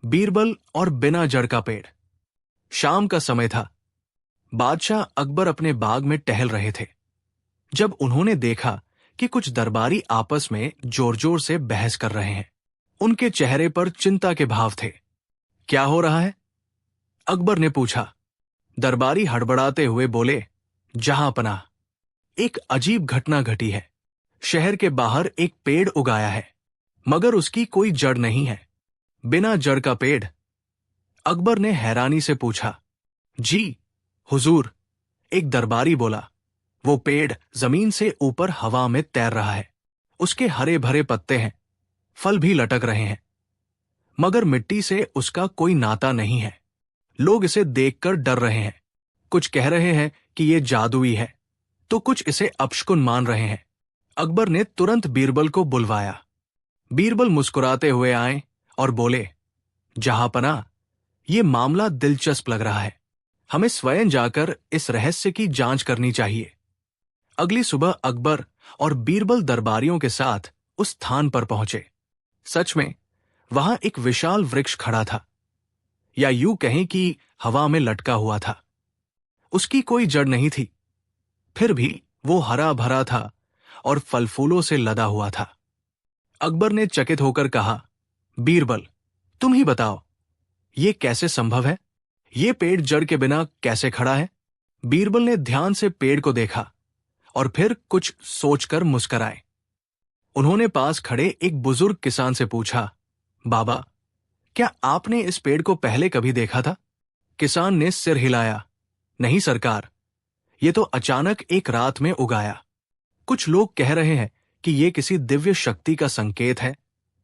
बीरबल और बिना जड़ का पेड़। शाम का समय था। बादशाह अकबर अपने बाग में टहल रहे थे जब उन्होंने देखा कि कुछ दरबारी आपस में जोर जोर से बहस कर रहे हैं। उनके चेहरे पर चिंता के भाव थे। क्या हो रहा है? अकबर ने पूछा। दरबारी हड़बड़ाते हुए बोले, जहांपनाह, एक अजीब घटना घटी है। शहर के बाहर एक पेड़ उगाया है, मगर उसकी कोई जड़ नहीं है। बिना जड़ का पेड़। अकबर ने हैरानी से पूछा। जी हुजूर, एक दरबारी बोला। वो पेड़ जमीन से ऊपर हवा में तैर रहा है। उसके हरे भरे पत्ते हैं, फल भी लटक रहे हैं, मगर मिट्टी से उसका कोई नाता नहीं है। लोग इसे देखकर डर रहे हैं। कुछ कह रहे हैं कि ये जादुई है, तो कुछ इसे अपशकुन मान रहे हैं। अकबर ने तुरंत बीरबल को बुलवाया। बीरबल मुस्कुराते हुए आए और बोले, जहांपनाह, ये मामला दिलचस्प लग रहा है। हमें स्वयं जाकर इस रहस्य की जांच करनी चाहिए। अगली सुबह अकबर और बीरबल दरबारियों के साथ उस स्थान पर पहुंचे। सच में वहां एक विशाल वृक्ष खड़ा था, या यूं कहें कि हवा में लटका हुआ था। उसकी कोई जड़ नहीं थी, फिर भी वो हरा भरा था और फल फूलों से लदा हुआ था। अकबर ने चकित होकर कहा, बीरबल, तुम ही बताओ, ये कैसे संभव है? ये पेड़ जड़ के बिना कैसे खड़ा है? बीरबल ने ध्यान से पेड़ को देखा और फिर कुछ सोचकर मुस्कुराए। उन्होंने पास खड़े एक बुजुर्ग किसान से पूछा, बाबा, क्या आपने इस पेड़ को पहले कभी देखा था? किसान ने सिर हिलाया। नहीं सरकार, ये तो अचानक एक रात में उगाया। कुछ लोग कह रहे हैं कि ये किसी दिव्य शक्ति का संकेत है,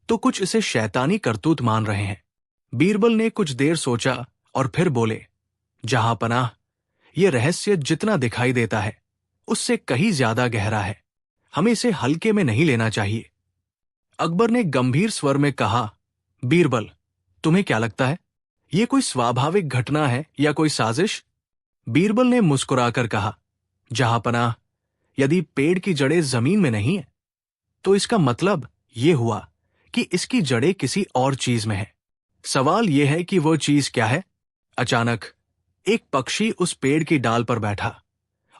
तो कुछ इसे शैतानी करतूत मान रहे हैं। बीरबल ने कुछ देर सोचा और फिर बोले, जहांपनाह, ये रहस्य जितना दिखाई देता है उससे कहीं ज्यादा गहरा है। हमें इसे हल्के में नहीं लेना चाहिए। अकबर ने गंभीर स्वर में कहा, बीरबल, तुम्हें क्या लगता है, ये कोई स्वाभाविक घटना है या कोई साजिश? बीरबल ने मुस्कुराकर कहा, जहांपनाह, यदि पेड़ की जड़ें जमीन में नहीं है, तो इसका मतलब ये हुआ कि इसकी जड़ें किसी और चीज में है। सवाल यह है कि वो चीज क्या है? अचानक एक पक्षी उस पेड़ की डाल पर बैठा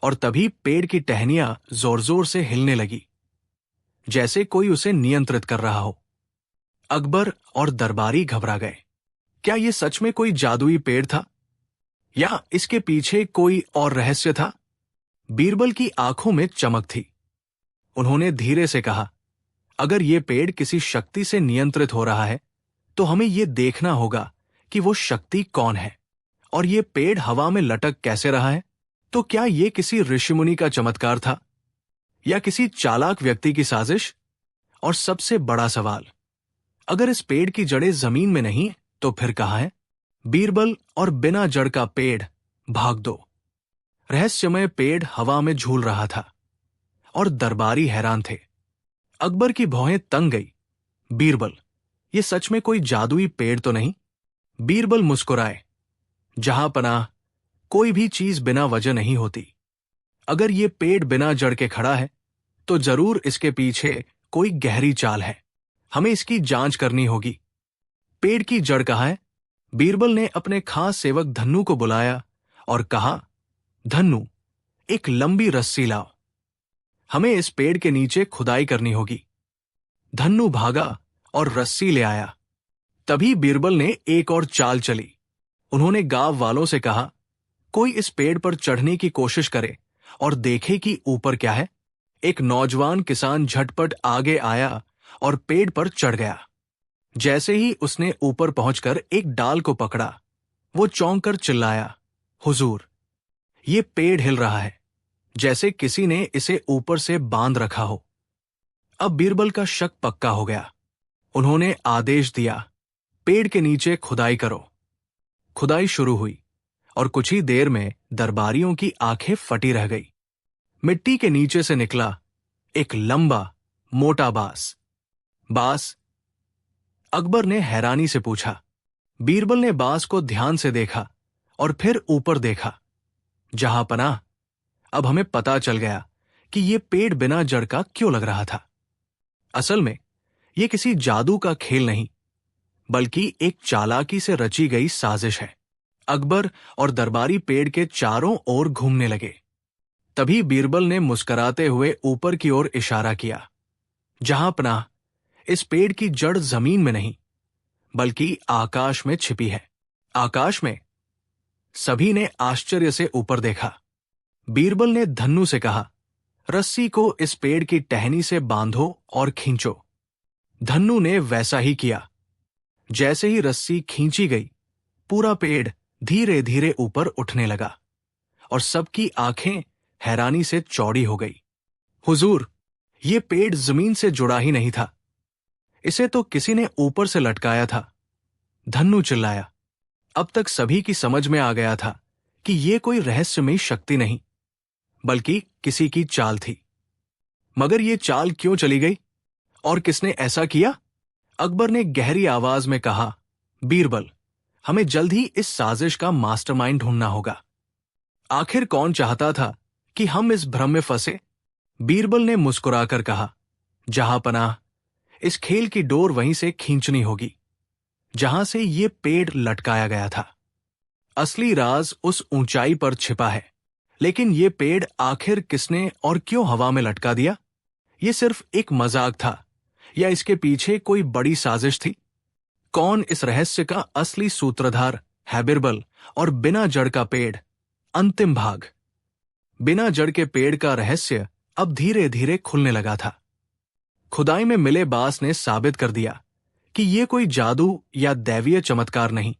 और तभी पेड़ की टहनियां जोर जोर से हिलने लगी, जैसे कोई उसे नियंत्रित कर रहा हो। अकबर और दरबारी घबरा गए। क्या यह सच में कोई जादुई पेड़ था, या इसके पीछे कोई और रहस्य था? बीरबल की आंखों में चमक थी। उन्होंने धीरे से कहा, अगर यह पेड़ किसी शक्ति से नियंत्रित हो रहा है, तो हमें यह देखना होगा कि वो शक्ति कौन है, और ये पेड़ हवा में लटक कैसे रहा है। तो क्या ये किसी ऋषिमुनि का चमत्कार था, या किसी चालाक व्यक्ति की साजिश? और सबसे बड़ा सवाल, अगर इस पेड़ की जड़ें जमीन में नहीं तो फिर कहाँ है? बीरबल और बिना जड़ का पेड़, भाग दो। रहस्यमय पेड़ हवा में झूल रहा था और दरबारी हैरान थे। अकबर की भौहें तंग गई। बीरबल, ये सच में कोई जादुई पेड़ तो नहीं? बीरबल मुस्कुराए। जहांपनाह, कोई भी चीज बिना वजह नहीं होती। अगर ये पेड़ बिना जड़ के खड़ा है, तो जरूर इसके पीछे कोई गहरी चाल है। हमें इसकी जांच करनी होगी। पेड़ की जड़ कहाँ है? बीरबल ने अपने खास सेवक धन्नू को बुलाया और कहा, धन्नू, एक लंबी रस्सी लाओ। हमें इस पेड़ के नीचे खुदाई करनी होगी। धन्नू भागा और रस्सी ले आया। तभी बीरबल ने एक और चाल चली। उन्होंने गांव वालों से कहा, कोई इस पेड़ पर चढ़ने की कोशिश करे और देखे कि ऊपर क्या है। एक नौजवान किसान झटपट आगे आया और पेड़ पर चढ़ गया। जैसे ही उसने ऊपर पहुंचकर एक डाल को पकड़ा, वो चौंक कर चिल्लाया, हुजूर, ये पेड़ हिल रहा है, जैसे किसी ने इसे ऊपर से बांध रखा हो। अब बीरबल का शक पक्का हो गया। उन्होंने आदेश दिया, पेड़ के नीचे खुदाई करो। खुदाई शुरू हुई और कुछ ही देर में दरबारियों की आंखें फटी रह गई। मिट्टी के नीचे से निकला एक लंबा मोटा बांस। बांस? अकबर ने हैरानी से पूछा। बीरबल ने बांस को ध्यान से देखा और फिर ऊपर देखा। जहांपनाह, अब हमें पता चल गया कि यह पेड़ बिना जड़ का क्यों लग रहा था। असल में यह किसी जादू का खेल नहीं, बल्कि एक चालाकी से रची गई साजिश है। अकबर और दरबारी पेड़ के चारों ओर घूमने लगे। तभी बीरबल ने मुस्कुराते हुए ऊपर की ओर इशारा किया। जहां पनाह, इस पेड़ की जड़ जमीन में नहीं बल्कि आकाश में छिपी है। आकाश में? सभी ने आश्चर्य से ऊपर देखा। बीरबल ने धन्नु से कहा, रस्सी को इस पेड़ की टहनी से बांधो और खींचो। धन्नु ने वैसा ही किया। जैसे ही रस्सी खींची गई, पूरा पेड़ धीरे धीरे ऊपर उठने लगा और सबकी आंखें हैरानी से चौड़ी हो गई। हुजूर, ये पेड़ जमीन से जुड़ा ही नहीं था, इसे तो किसी ने ऊपर से लटकाया था। धन्नु चिल्लाया। अब तक सभी की समझ में आ गया था कि यह कोई रहस्यमयी शक्ति नहीं बल्कि किसी की चाल थी। मगर यह चाल क्यों चली गई और किसने ऐसा किया? अकबर ने गहरी आवाज में कहा, बीरबल, हमें जल्द ही इस साजिश का मास्टरमाइंड ढूंढना होगा। आखिर कौन चाहता था कि हम इस भ्रम में फंसे? बीरबल ने मुस्कुराकर कहा, जहां पनाह, इस खेल की डोर वहीं से खींचनी होगी जहां से ये पेड़ लटकाया गया था। असली राज उस ऊंचाई पर छिपा है, लेकिन ये पेड़ आखिर किसने और क्यों हवा में लटका दिया? ये सिर्फ एक मजाक था या इसके पीछे कोई बड़ी साजिश थी? कौन इस रहस्य का असली सूत्रधार है? बीरबल और बिना जड़ का पेड़। अंतिम भाग। बिना जड़ के पेड़ का रहस्य अब धीरे धीरे खुलने लगा था। खुदाई में मिले बास ने साबित कर दिया कि यह कोई जादू या दैवीय चमत्कार नहीं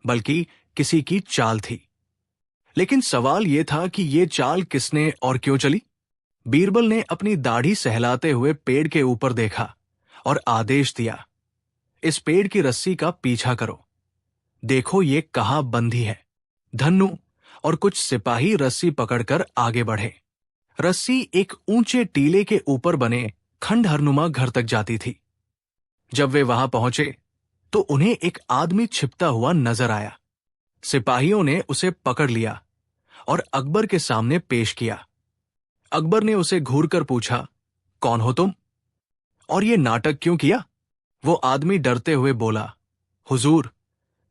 बल्कि किसी की चाल थी। लेकिन सवाल यह था कि यह चाल किसने और क्यों चली? बीरबल ने अपनी दाढ़ी सहलाते हुए पेड़ के ऊपर देखा और आदेश दिया, इस पेड़ की रस्सी का पीछा करो। देखो ये कहाँ बंधी है। धन्नु और कुछ सिपाही रस्सी पकड़कर आगे बढ़े। रस्सी एक ऊंचे टीले के ऊपर बने खंडहरनुमा घर तक जाती थी। जब वे वहां पहुंचे तो उन्हें एक आदमी छिपता हुआ नजर आया। सिपाहियों ने उसे पकड़ लिया और अकबर के सामने पेश किया। अकबर ने उसे घूरकर पूछा, कौन हो तुम और ये नाटक क्यों किया? वो आदमी डरते हुए बोला, हुजूर,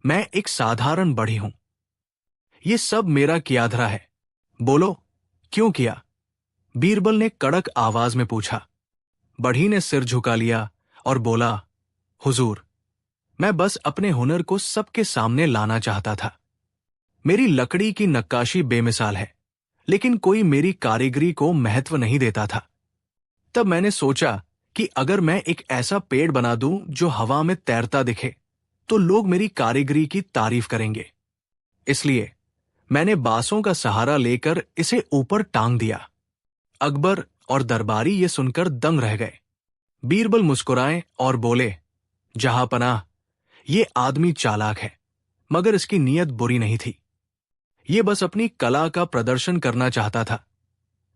मैं एक साधारण बढ़ी हूं। ये सब मेरा कियाधरा है। बोलो, क्यों किया? बीरबल ने कड़क आवाज में पूछा। बढ़ी ने सिर झुका लिया और बोला, हुजूर, मैं बस अपने हुनर को सबके सामने लाना चाहता था। मेरी लकड़ी की नक्काशी बेमिसाल है, लेकिन कोई मेरी कारीगरी को महत्व नहीं देता था। तब मैंने सोचा कि अगर मैं एक ऐसा पेड़ बना दूं जो हवा में तैरता दिखे तो लोग मेरी कारीगरी की तारीफ करेंगे। इसलिए मैंने बांसों का सहारा लेकर इसे ऊपर टांग दिया। अकबर और दरबारी ये सुनकर दंग रह गए। बीरबल मुस्कुराए और बोले, जहां पनाह, ये आदमी चालाक है, मगर इसकी नीयत बुरी नहीं थी। ये बस अपनी कला का प्रदर्शन करना चाहता था,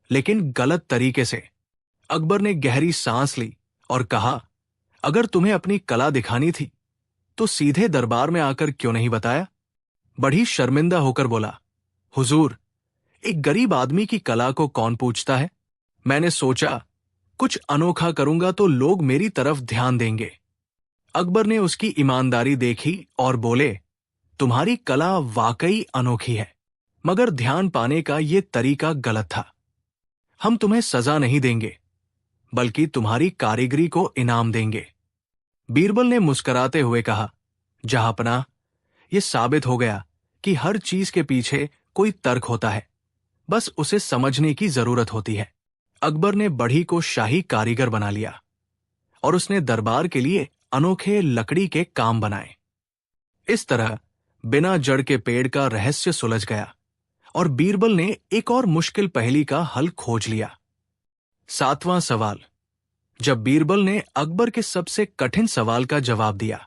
लेकिन गलत तरीके से। अकबर ने गहरी सांस ली और कहा, अगर तुम्हें अपनी कला दिखानी थी तो सीधे दरबार में आकर क्यों नहीं बताया? बड़ी शर्मिंदा होकर बोला, हुजूर, एक गरीब आदमी की कला को कौन पूछता है? मैंने सोचा कुछ अनोखा करूंगा तो लोग मेरी तरफ ध्यान देंगे। अकबर ने उसकी ईमानदारी देखी और बोले, तुम्हारी कला वाकई अनोखी है, मगर ध्यान पाने का ये तरीका गलत था। हम तुम्हें सजा नहीं देंगे, बल्कि तुम्हारी कारीगरी को इनाम देंगे। बीरबल ने मुस्कुराते हुए कहा, जहांपनाह, यह साबित हो गया कि हर चीज के पीछे कोई तर्क होता है, बस उसे समझने की जरूरत होती है। अकबर ने बढ़ी को शाही कारीगर बना लिया और उसने दरबार के लिए अनोखे लकड़ी के काम बनाए। इस तरह बिना जड़ के पेड़ का रहस्य सुलझ गया और बीरबल ने एक और मुश्किल पहेली का हल खोज लिया। 7वां सवाल। जब बीरबल ने अकबर के सबसे कठिन सवाल का जवाब दिया।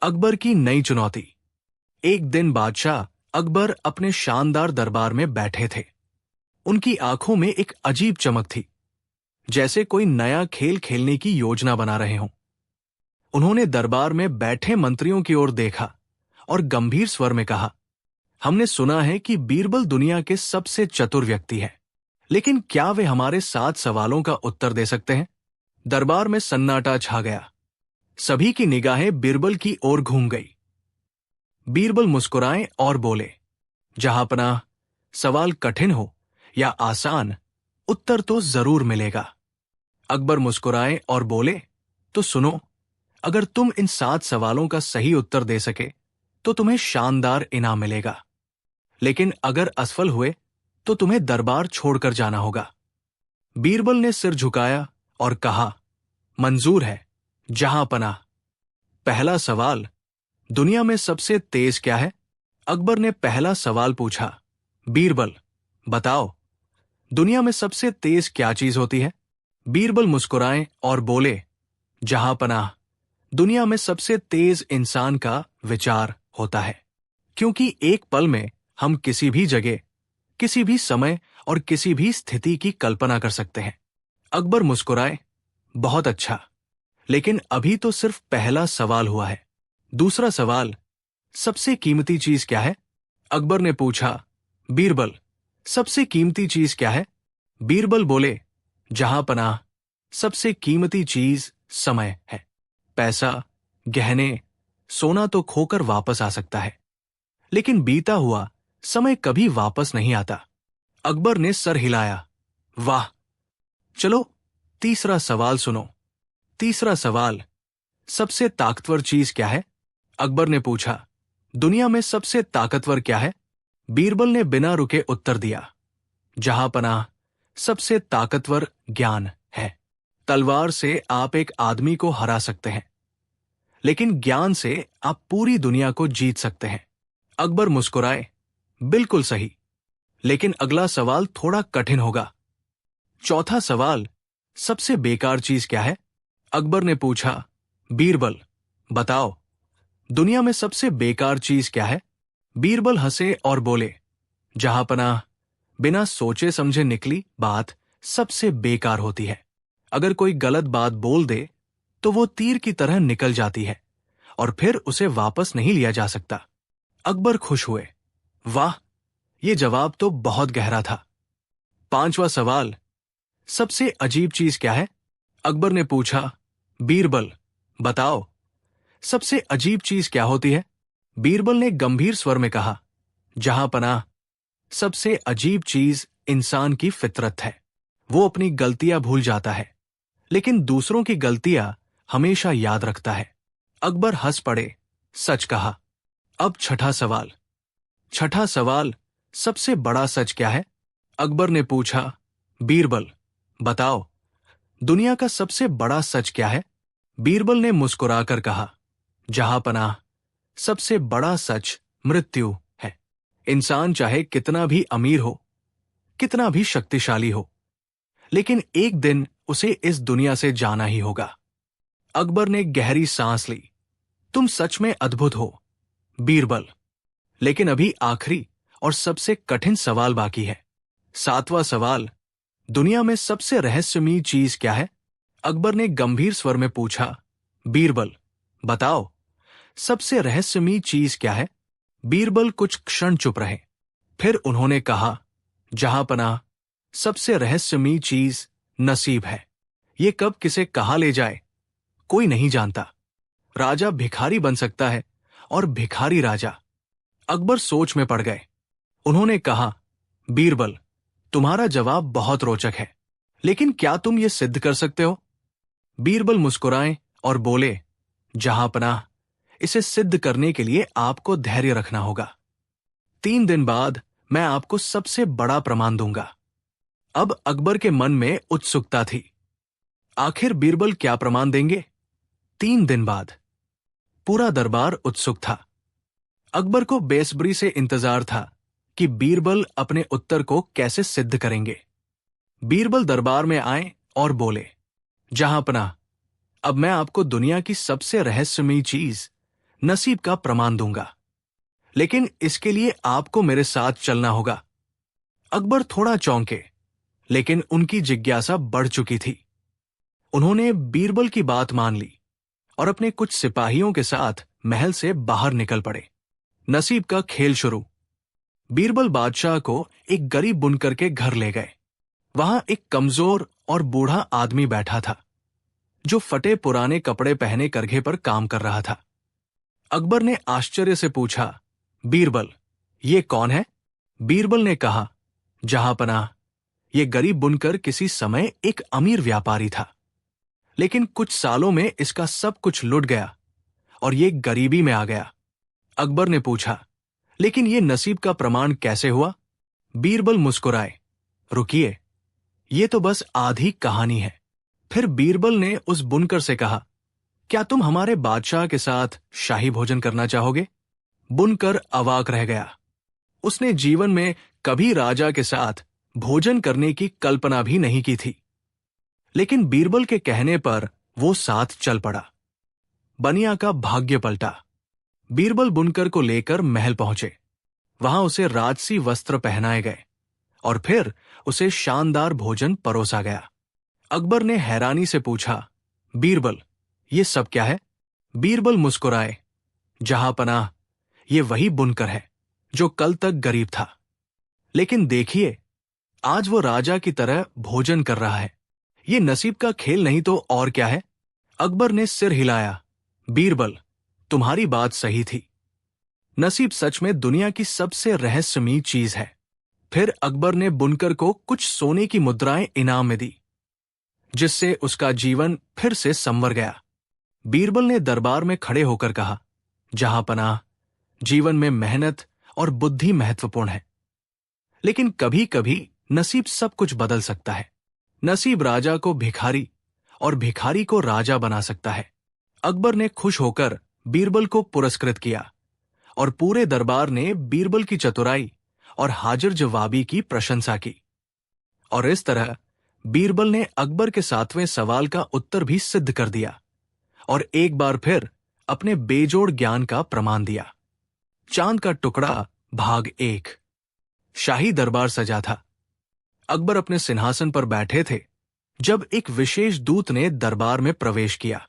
अकबर की नई चुनौती। एक दिन बादशाह अकबर अपने शानदार दरबार में बैठे थे। उनकी आंखों में एक अजीब चमक थी, जैसे कोई नया खेल खेलने की योजना बना रहे हों। उन्होंने दरबार में बैठे मंत्रियों की ओर देखा और गंभीर स्वर में कहा, हमने सुना है कि बीरबल दुनिया के सबसे चतुर व्यक्ति है, लेकिन क्या वे हमारे 7 सवालों का उत्तर दे सकते हैं? दरबार में सन्नाटा छा गया। सभी की निगाहें बीरबल की ओर घूम गई। बीरबल मुस्कुराए और बोले, जहांपनाह, सवाल कठिन हो या आसान, उत्तर तो जरूर मिलेगा। अकबर मुस्कुराए और बोले, तो सुनो, अगर तुम इन 7 सवालों का सही उत्तर दे सके तो तुम्हें शानदार इनाम मिलेगा, लेकिन अगर असफल हुए तो तुम्हें दरबार छोड़कर जाना होगा। बीरबल ने सिर झुकाया और कहा, मंजूर है जहांपनाह। पहला सवाल, दुनिया में सबसे तेज क्या है? अकबर ने पहला सवाल पूछा। बीरबल, बताओ, दुनिया में सबसे तेज क्या चीज होती है? बीरबल मुस्कुराए और बोले, जहांपनाह, दुनिया में सबसे तेज इंसान का विचार होता है, क्योंकि एक पल में हम किसी भी जगह, किसी भी समय और किसी भी स्थिति की कल्पना कर सकते हैं। अकबर मुस्कुराए, बहुत अच्छा, लेकिन अभी तो सिर्फ पहला सवाल हुआ है। दूसरा सवाल, सबसे कीमती चीज क्या है? अकबर ने पूछा। बीरबल, सबसे कीमती चीज क्या है? बीरबल बोले, जहांपनाह, सबसे कीमती चीज समय है। पैसा, गहने, सोना तो खोकर वापस आ सकता है, लेकिन बीता हुआ समय कभी वापस नहीं आता। अकबर ने सर हिलाया। वाह! चलो, तीसरा सवाल सुनो। तीसरा सवाल, सबसे ताकतवर चीज क्या है? अकबर ने पूछा। दुनिया में सबसे ताकतवर क्या है? बीरबल ने बिना रुके उत्तर दिया, जहांपनाह, सबसे ताकतवर ज्ञान है। तलवार से आप एक आदमी को हरा सकते हैं, लेकिन ज्ञान से आप पूरी दुनिया को जीत सकते हैं। अकबर मुस्कुराए, बिल्कुल सही, लेकिन अगला सवाल थोड़ा कठिन होगा। चौथा सवाल, सबसे बेकार चीज क्या है? अकबर ने पूछा। बीरबल, बताओ, दुनिया में सबसे बेकार चीज क्या है? बीरबल हंसे और बोले, जहांपनाह, बिना सोचे समझे निकली बात सबसे बेकार होती है। अगर कोई गलत बात बोल दे तो वो तीर की तरह निकल जाती है और फिर उसे वापस नहीं लिया जा सकता। अकबर खुश हुए। वाह, ये जवाब तो बहुत गहरा था। पांचवा सवाल, सबसे अजीब चीज क्या है? अकबर ने पूछा। बीरबल, बताओ, सबसे अजीब चीज क्या होती है? बीरबल ने गंभीर स्वर में कहा, जहांपनाह, सबसे अजीब चीज इंसान की फितरत है। वो अपनी गलतियां भूल जाता है, लेकिन दूसरों की गलतियां हमेशा याद रखता है। अकबर हंस पड़े। सच कहा। अब छठा सवाल। छठा सवाल, सबसे बड़ा सच क्या है? अकबर ने पूछा। बीरबल, बताओ, दुनिया का सबसे बड़ा सच क्या है? बीरबल ने मुस्कुराकर कहा, जहांपनाह, सबसे बड़ा सच मृत्यु है। इंसान चाहे कितना भी अमीर हो, कितना भी शक्तिशाली हो, लेकिन एक दिन उसे इस दुनिया से जाना ही होगा। अकबर ने गहरी सांस ली। तुम सच में अद्भुत हो, बीरबल, लेकिन अभी आखिरी और सबसे कठिन सवाल बाकी है। सातवां सवाल, दुनिया में सबसे रहस्यमयी चीज क्या है? अकबर ने गंभीर स्वर में पूछा। बीरबल, बताओ, सबसे रहस्यमयी चीज क्या है? बीरबल कुछ क्षण चुप रहे, फिर उन्होंने कहा, जहांपनाह, सबसे रहस्यमयी चीज नसीब है। ये कब किसे कहाँ ले जाए, कोई नहीं जानता। राजा भिखारी बन सकता है और भिखारी राजा। अकबर सोच में पड़ गए। उन्होंने कहा, बीरबल, तुम्हारा जवाब बहुत रोचक है, लेकिन क्या तुम ये सिद्ध कर सकते हो? बीरबल मुस्कुराए और बोले, जहांपनाह, इसे सिद्ध करने के लिए आपको धैर्य रखना होगा। 3 दिन बाद मैं आपको सबसे बड़ा प्रमाण दूंगा। अब अकबर के मन में उत्सुकता थी। आखिर बीरबल क्या प्रमाण देंगे? 3 दिन बाद। पूरा दरबार उत्सुक था। अकबर को बेसब्री से इंतजार था कि बीरबल अपने उत्तर को कैसे सिद्ध करेंगे। बीरबल दरबार में आए और बोले, जहांपनाह, अब मैं आपको दुनिया की सबसे रहस्यमयी चीज नसीब का प्रमाण दूंगा, लेकिन इसके लिए आपको मेरे साथ चलना होगा। अकबर थोड़ा चौंके, लेकिन उनकी जिज्ञासा बढ़ चुकी थी। उन्होंने बीरबल की बात मान ली और अपने कुछ सिपाहियों के साथ महल से बाहर निकल पड़े। नसीब का खेल शुरू। बीरबल बादशाह को एक गरीब बुनकर के घर ले गए। वहां एक कमजोर और बूढ़ा आदमी बैठा था, जो फटे पुराने कपड़े पहने करघे पर काम कर रहा था। अकबर ने आश्चर्य से पूछा, बीरबल, ये कौन है? बीरबल ने कहा, जहांपनाह, ये गरीब बुनकर किसी समय एक अमीर व्यापारी था, लेकिन कुछ सालों में इसका सब कुछ लुट गया और ये गरीबी में आ गया। अकबर ने पूछा, लेकिन ये नसीब का प्रमाण कैसे हुआ? बीरबल मुस्कुराए, रुकिए, ये तो बस आधी कहानी है। फिर बीरबल ने उस बुनकर से कहा, क्या तुम हमारे बादशाह के साथ शाही भोजन करना चाहोगे? बुनकर अवाक रह गया। उसने जीवन में कभी राजा के साथ भोजन करने की कल्पना भी नहीं की थी, लेकिन बीरबल के कहने पर वो साथ चल पड़ा। बनिया का भाग्य पलटा। बीरबल बुनकर को लेकर महल पहुंचे। वहां उसे राजसी वस्त्र पहनाए गए और फिर उसे शानदार भोजन परोसा गया। अकबर ने हैरानी से पूछा, बीरबल, ये सब क्या है? बीरबल मुस्कुराए, जहांपनाह, ये वही बुनकर है जो कल तक गरीब था, लेकिन देखिए, आज वो राजा की तरह भोजन कर रहा है। ये नसीब का खेल नहीं तो और क्या है? अकबर ने सिर हिलाया, बीरबल, तुम्हारी बात सही थी। नसीब सच में दुनिया की सबसे रहस्यमयी चीज है। फिर अकबर ने बुनकर को कुछ सोने की मुद्राएं इनाम में दी, जिससे उसका जीवन फिर से संवर गया। बीरबल ने दरबार में खड़े होकर कहा, जहांपनाह, जीवन में मेहनत और बुद्धि महत्वपूर्ण है, लेकिन कभी कभी नसीब सब कुछ बदल सकता है। नसीब राजा को भिखारी और भिखारी को राजा बना सकता है। अकबर ने खुश होकर बीरबल को पुरस्कृत किया और पूरे दरबार ने बीरबल की चतुराई और हाजिर जवाबी की प्रशंसा की। और इस तरह बीरबल ने अकबर के 7वें सवाल का उत्तर भी सिद्ध कर दिया और एक बार फिर अपने बेजोड़ ज्ञान का प्रमाण दिया। चांद का टुकड़ा भाग 1। शाही दरबार सजा था। अकबर अपने सिंहासन पर बैठे थे जब एक विशेष दूत ने दरबार में प्रवेश किया।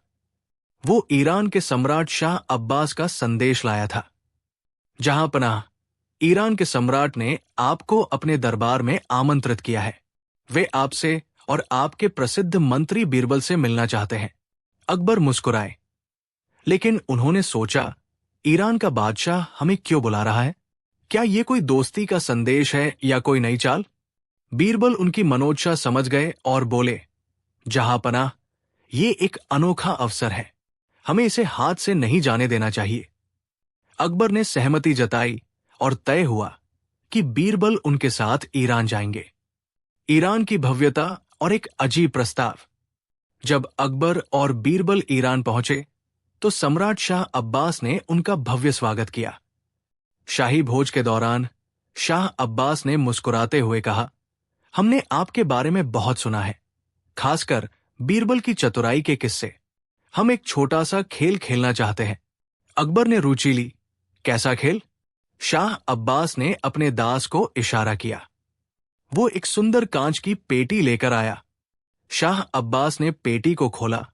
वो ईरान के सम्राट शाह अब्बास का संदेश लाया था। जहांपनाह, ईरान के सम्राट ने आपको अपने दरबार में आमंत्रित किया है। वे आपसे और आपके प्रसिद्ध मंत्री बीरबल से मिलना चाहते हैं। अकबर मुस्कुराए, लेकिन उन्होंने सोचा, ईरान का बादशाह हमें क्यों बुला रहा है? क्या ये कोई दोस्ती का संदेश है या कोई नई चाल? बीरबल उनकी मनोदशा समझ गए और बोले, जहांपनाह, ये एक अनोखा अवसर है, हमें इसे हाथ से नहीं जाने देना चाहिए। अकबर ने सहमति जताई और तय हुआ कि बीरबल उनके साथ ईरान जाएंगे। ईरान की भव्यता और एक अजीब प्रस्ताव। जब अकबर और बीरबल ईरान पहुंचे तो सम्राट शाह अब्बास ने उनका भव्य स्वागत किया। शाही भोज के दौरान शाह अब्बास ने मुस्कुराते हुए कहा, हमने आपके बारे में बहुत सुना है, खासकर बीरबल की चतुराई के किस्से। हम एक छोटा सा खेल खेलना चाहते हैं। अकबर ने रुचि ली। कैसा खेल? शाह अब्बास ने अपने दास को इशारा किया। वो एक सुंदर कांच की पेटी लेकर आया। शाह अब्बास ने पेटी को खोला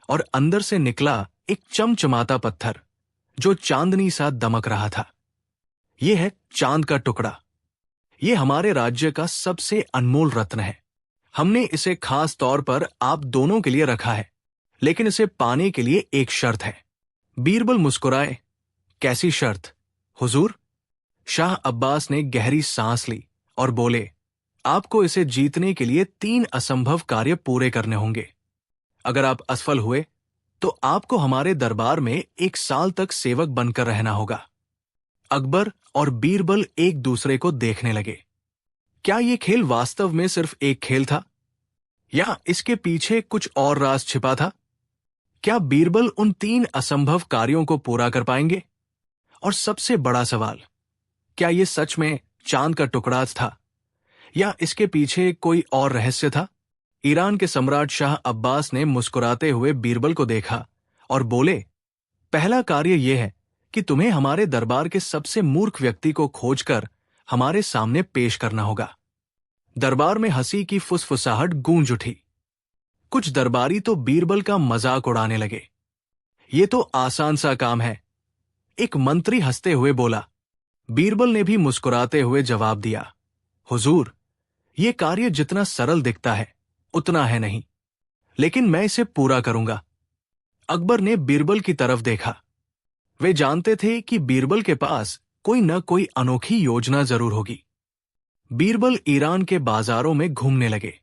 और अंदर से निकला एक चमचमाता पत्थर जो चांदनी सा दमक रहा था। यह है चांद का टुकड़ा। ये हमारे राज्य का सबसे अनमोल रत्न है। हमने इसे खास तौर पर आप दोनों के लिए रखा है, लेकिन इसे पाने के लिए एक शर्त है। बीरबल मुस्कुराए, कैसी शर्त हुजूर? शाह अब्बास ने गहरी सांस ली और बोले, आपको इसे जीतने के लिए 3 असंभव कार्य पूरे करने होंगे। अगर आप असफल हुए तो आपको हमारे दरबार में 1 साल तक सेवक बनकर रहना होगा। अकबर और बीरबल एक दूसरे को देखने लगे। क्या ये खेल वास्तव में सिर्फ एक खेल था या इसके पीछे कुछ और राज छिपा था? क्या बीरबल उन 3 असंभव कार्यों को पूरा कर पाएंगे? और सबसे बड़ा सवाल, क्या ये सच में चांद का टुकड़ा था या इसके पीछे कोई और रहस्य था? ईरान के सम्राट शाह अब्बास ने मुस्कुराते हुए बीरबल को देखा और बोले, पहला कार्य यह है कि तुम्हें हमारे दरबार के सबसे मूर्ख व्यक्ति को खोजकर हमारे सामने पेश करना होगा। दरबार में हंसी की फुसफुसाहट गूंज उठी। कुछ दरबारी तो बीरबल का मजाक उड़ाने लगे। ये तो आसान सा काम है, एक मंत्री हंसते हुए बोला। बीरबल ने भी मुस्कुराते हुए जवाब दिया, हुजूर, ये कार्य जितना सरल दिखता है उतना है नहीं। लेकिन मैं इसे पूरा करूंगा। अकबर ने बीरबल की तरफ देखा। वे जानते थे कि बीरबल के पास कोई न कोई अनोखी योजना जरूर होगी। बीरबल ईरान के बाजारों में घूमने लगे।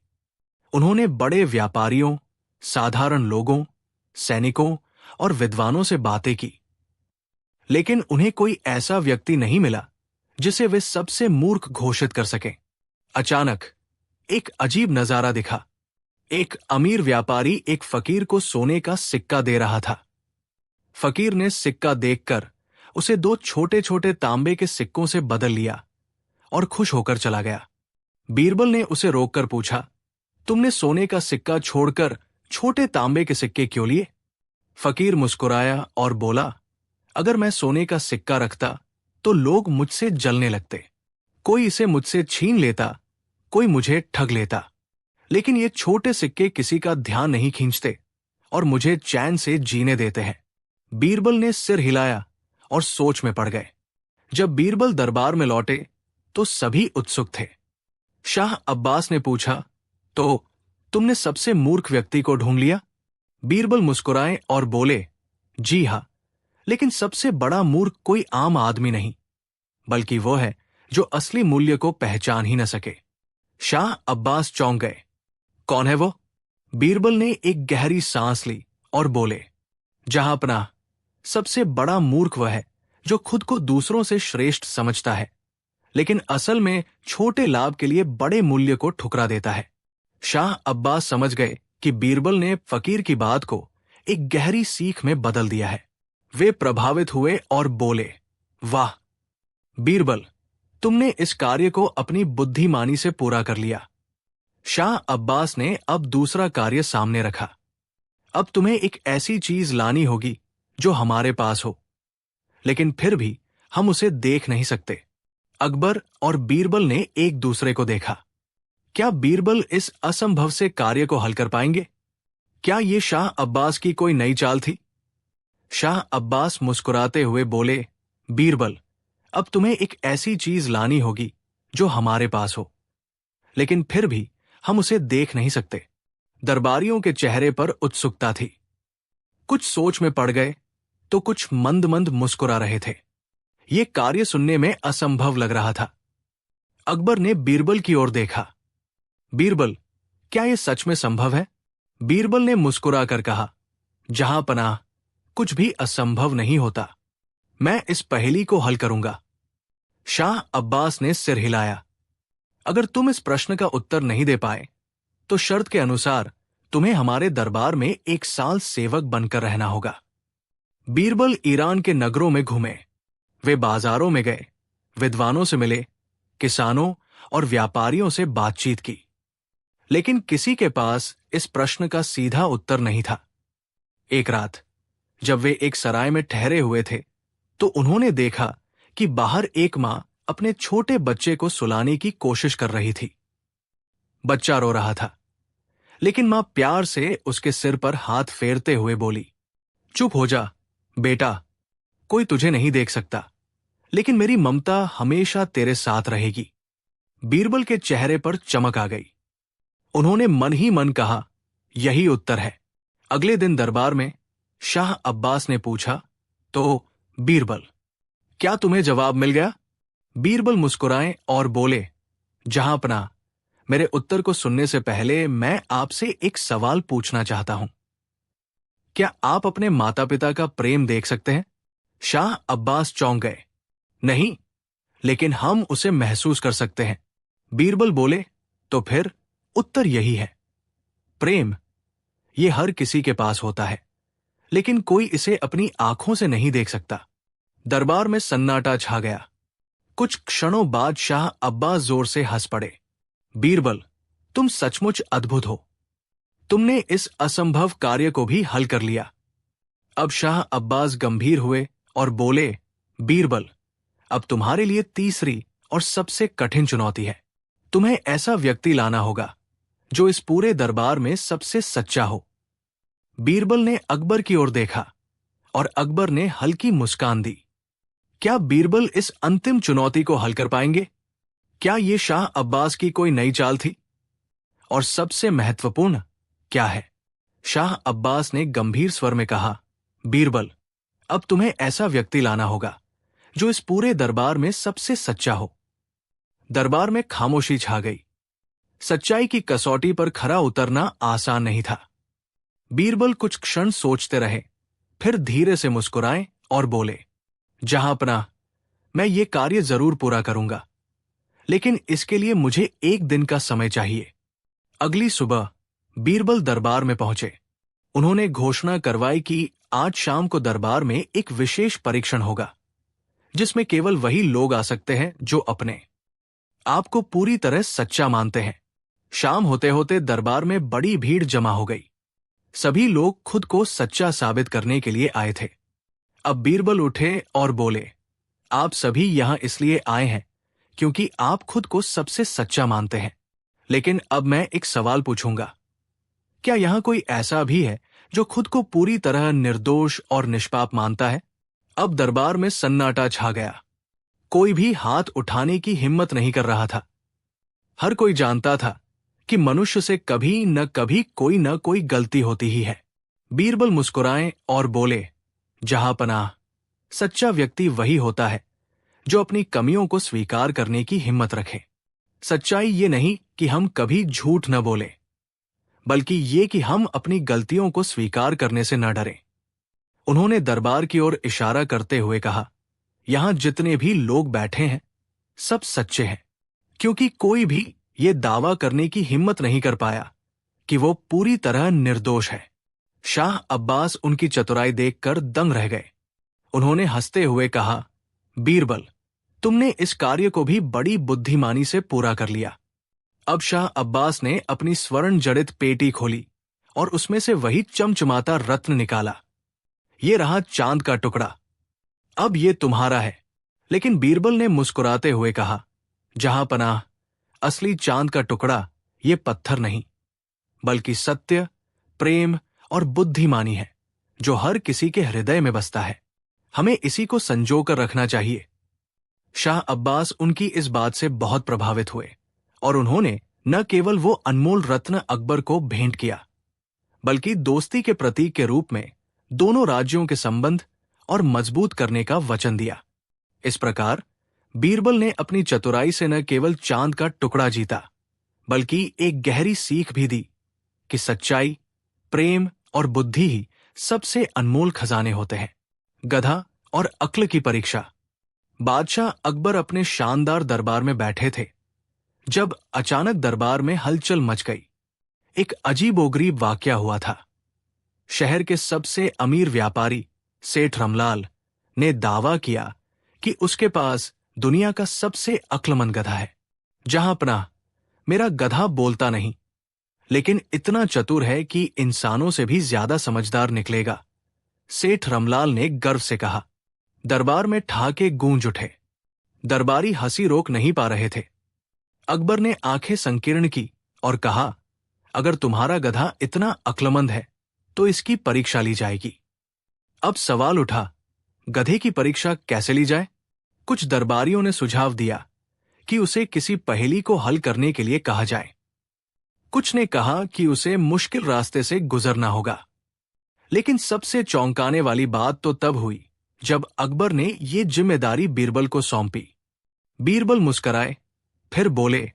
उन्होंने बड़े व्यापारियों, साधारण लोगों, सैनिकों और विद्वानों से बातें की, लेकिन उन्हें कोई ऐसा व्यक्ति नहीं मिला जिसे वे सबसे मूर्ख घोषित कर सकें। अचानक एक अजीब नजारा दिखा। एक अमीर व्यापारी एक फकीर को सोने का सिक्का दे रहा था। फकीर ने सिक्का देखकर उसे दो छोटे छोटे तांबे के सिक्कों से बदल लिया और खुश होकर चला गया। बीरबल ने उसे रोककर पूछा, तुमने सोने का सिक्का छोड़कर छोटे तांबे के सिक्के क्यों लिए? फकीर मुस्कुराया और बोला, अगर मैं सोने का सिक्का रखता तो लोग मुझसे जलने लगते। कोई इसे मुझसे छीन लेता, कोई मुझे ठग लेता, लेकिन ये छोटे सिक्के किसी का ध्यान नहीं खींचते और मुझे चैन से जीने देते हैं। बीरबल ने सिर हिलाया और सोच में पड़ गए। जब बीरबल दरबार में लौटे तो सभी उत्सुक थे। शाह अब्बास ने पूछा, तो तुमने सबसे मूर्ख व्यक्ति को ढूंढ लिया? बीरबल मुस्कुराए और बोले, जी हां, लेकिन सबसे बड़ा मूर्ख कोई आम आदमी नहीं, बल्कि वो है जो असली मूल्य को पहचान ही न सके। शाह अब्बास चौंक गए। कौन है वो? बीरबल ने एक गहरी सांस ली और बोले, जहांपनाह, सबसे बड़ा मूर्ख वह है जो खुद को दूसरों से श्रेष्ठ समझता है, लेकिन असल में छोटे लाभ के लिए बड़े मूल्य को ठुकरा देता है। शाह अब्बास समझ गए कि बीरबल ने फकीर की बात को एक गहरी सीख में बदल दिया है। वे प्रभावित हुए और बोले, वाह बीरबल, तुमने इस कार्य को अपनी बुद्धिमानी से पूरा कर लिया। शाह अब्बास ने अब दूसरा कार्य सामने रखा। अब तुम्हें एक ऐसी चीज लानी होगी जो हमारे पास हो, लेकिन फिर भी हम उसे देख नहीं सकते। अकबर और बीरबल ने एक दूसरे को देखा। क्या बीरबल इस असंभव से कार्य को हल कर पाएंगे? क्या ये शाह अब्बास की कोई नई चाल थी? शाह अब्बास मुस्कुराते हुए बोले, बीरबल, अब तुम्हें एक ऐसी चीज लानी होगी जो हमारे पास हो, लेकिन फिर भी हम उसे देख नहीं सकते। दरबारियों के चेहरे पर उत्सुकता थी। कुछ सोच में पड़ गए तो कुछ मंद मंद मुस्कुरा रहे थे। ये कार्य सुनने में असंभव लग रहा था। अकबर ने बीरबल की ओर देखा। बीरबल, क्या यह सच में संभव है? बीरबल ने मुस्कुराकर कहा, जहांपनाह, कुछ भी असंभव नहीं होता। मैं इस पहेली को हल करूंगा। शाह अब्बास ने सिर हिलाया। अगर तुम इस प्रश्न का उत्तर नहीं दे पाए तो शर्त के अनुसार तुम्हें हमारे दरबार में 1 साल सेवक बनकर रहना होगा। बीरबल ईरान के नगरों में घूमे। वे बाजारों में गए, विद्वानों से मिले, किसानों और व्यापारियों से बातचीत की, लेकिन किसी के पास इस प्रश्न का सीधा उत्तर नहीं था। एक रात जब वे एक सराय में ठहरे हुए थे तो उन्होंने देखा कि बाहर एक मां अपने छोटे बच्चे को सुलाने की कोशिश कर रही थी। बच्चा रो रहा था, लेकिन मां प्यार से उसके सिर पर हाथ फेरते हुए बोली, चुप हो जा बेटा, कोई तुझे नहीं देख सकता, लेकिन मेरी ममता हमेशा तेरे साथ रहेगी। बीरबल के चेहरे पर चमक आ गई। उन्होंने मन ही मन कहा, यही उत्तर है। अगले दिन दरबार में शाह अब्बास ने पूछा, तो बीरबल, क्या तुम्हें जवाब मिल गया? बीरबल मुस्कुराए और बोले, जहांपनाह, मेरे उत्तर को सुनने से पहले मैं आपसे एक सवाल पूछना चाहता हूं। क्या आप अपने माता पिता का प्रेम देख सकते हैं? शाह अब्बास चौंक गए। नहीं, लेकिन हम उसे महसूस कर सकते हैं। बीरबल बोले, तो फिर उत्तर यही है। प्रेम, ये हर किसी के पास होता है, लेकिन कोई इसे अपनी आंखों से नहीं देख सकता। दरबार में सन्नाटा छा गया। कुछ क्षणों बाद शाह अब्बास जोर से हंस पड़े। बीरबल, तुम सचमुच अद्भुत हो। तुमने इस असंभव कार्य को भी हल कर लिया। अब शाह अब्बास गंभीर हुए और बोले, बीरबल, अब तुम्हारे लिए तीसरी और सबसे कठिन चुनौती है। तुम्हें ऐसा व्यक्ति लाना होगा जो इस पूरे दरबार में सबसे सच्चा हो। बीरबल ने अकबर की ओर देखा और अकबर ने हल्की मुस्कान दी। क्या बीरबल इस अंतिम चुनौती को हल कर पाएंगे? क्या ये शाह अब्बास की कोई नई चाल थी? और सबसे महत्वपूर्ण क्या है, शाह अब्बास ने गंभीर स्वर में कहा, बीरबल, अब तुम्हें ऐसा व्यक्ति लाना होगा जो इस पूरे दरबार में सबसे सच्चा हो। दरबार में खामोशी छा गई। सच्चाई की कसौटी पर खरा उतरना आसान नहीं था। बीरबल कुछ क्षण सोचते रहे, फिर धीरे से मुस्कुराए और बोले, जहांपनाह, मैं ये कार्य जरूर पूरा करूंगा, लेकिन इसके लिए मुझे 1 दिन का समय चाहिए। अगली सुबह बीरबल दरबार में पहुंचे। उन्होंने घोषणा करवाई कि आज शाम को दरबार में एक विशेष परीक्षण होगा, जिसमें केवल वही लोग आ सकते हैं जो अपने आप को पूरी तरह सच्चा मानते हैं। शाम होते होते दरबार में बड़ी भीड़ जमा हो गई। सभी लोग खुद को सच्चा साबित करने के लिए आए थे। अब बीरबल उठे और बोले, आप सभी यहां इसलिए आए हैं क्योंकि आप खुद को सबसे सच्चा मानते हैं। लेकिन अब मैं एक सवाल पूछूंगा, क्या यहां कोई ऐसा भी है जो खुद को पूरी तरह निर्दोष और निष्पाप मानता है? अब दरबार में सन्नाटा छा गया। कोई भी हाथ उठाने की हिम्मत नहीं कर रहा था। हर कोई जानता था कि मनुष्य से कभी न कोई गलती होती ही है। बीरबल मुस्कुराए और बोले, जहांपनाह, सच्चा व्यक्ति वही होता है जो अपनी कमियों को स्वीकार करने की हिम्मत रखे। सच्चाई ये नहीं कि हम कभी झूठ न बोले, बल्कि ये कि हम अपनी गलतियों को स्वीकार करने से न डरें। उन्होंने दरबार की ओर इशारा करते हुए कहा, यहां जितने भी लोग बैठे हैं सब सच्चे हैं, क्योंकि कोई भी ये दावा करने की हिम्मत नहीं कर पाया कि वो पूरी तरह निर्दोष है। शाह अब्बास उनकी चतुराई देखकर दंग रह गए। उन्होंने हंसते हुए कहा, बीरबल, तुमने इस कार्य को भी बड़ी बुद्धिमानी से पूरा कर लिया। अब शाह अब्बास ने अपनी स्वर्ण जड़ित पेटी खोली और उसमें से वही चमचमाता रत्न निकाला। ये रहा चांद का टुकड़ा। अब ये तुम्हारा है। लेकिन बीरबल ने मुस्कुराते हुए कहा, जहांपनाह, असली चांद का टुकड़ा ये पत्थर नहीं, बल्कि सत्य, प्रेम और बुद्धिमानी है, जो हर किसी के हृदय में बसता है। हमें इसी को संजोकर रखना चाहिए। शाह अब्बास उनकी इस बात से बहुत प्रभावित हुए और उन्होंने न केवल वो अनमोल रत्न अकबर को भेंट किया, बल्कि दोस्ती के प्रतीक के रूप में दोनों राज्यों के संबंध और मजबूत करने का वचन दिया। इस प्रकार बीरबल ने अपनी चतुराई से न केवल चांद का टुकड़ा जीता, बल्कि एक गहरी सीख भी दी कि सच्चाई, प्रेम और बुद्धि ही सबसे अनमोल खजाने होते हैं। गधा और अक्ल की परीक्षा। बादशाह अकबर अपने शानदार दरबार में बैठे थे जब अचानक दरबार में हलचल मच गई। एक अजीबोगरीब वाकया हुआ था। शहर के सबसे अमीर व्यापारी सेठ रमलाल ने दावा किया कि उसके पास दुनिया का सबसे अक्लमंद गधा है। जहांपनाह, मेरा गधा बोलता नहीं, लेकिन इतना चतुर है कि इंसानों से भी ज्यादा समझदार निकलेगा, सेठ रमलाल ने गर्व से कहा। दरबार में ठहाके गूंज उठे। दरबारी हंसी रोक नहीं पा रहे थे। अकबर ने आंखें संकीर्ण की और कहा, अगर तुम्हारा गधा इतना अक्लमंद है तो इसकी परीक्षा ली जाएगी। अब सवाल उठा, गधे की परीक्षा कैसे ली जाए? कुछ दरबारियों ने सुझाव दिया कि उसे किसी पहेली को हल करने के लिए कहा जाए। कुछ ने कहा कि उसे मुश्किल रास्ते से गुजरना होगा। लेकिन सबसे चौंकाने वाली बात तो तब हुई जब अकबर ने ये जिम्मेदारी बीरबल को सौंपी। बीरबल मुस्कराए, फिर बोले,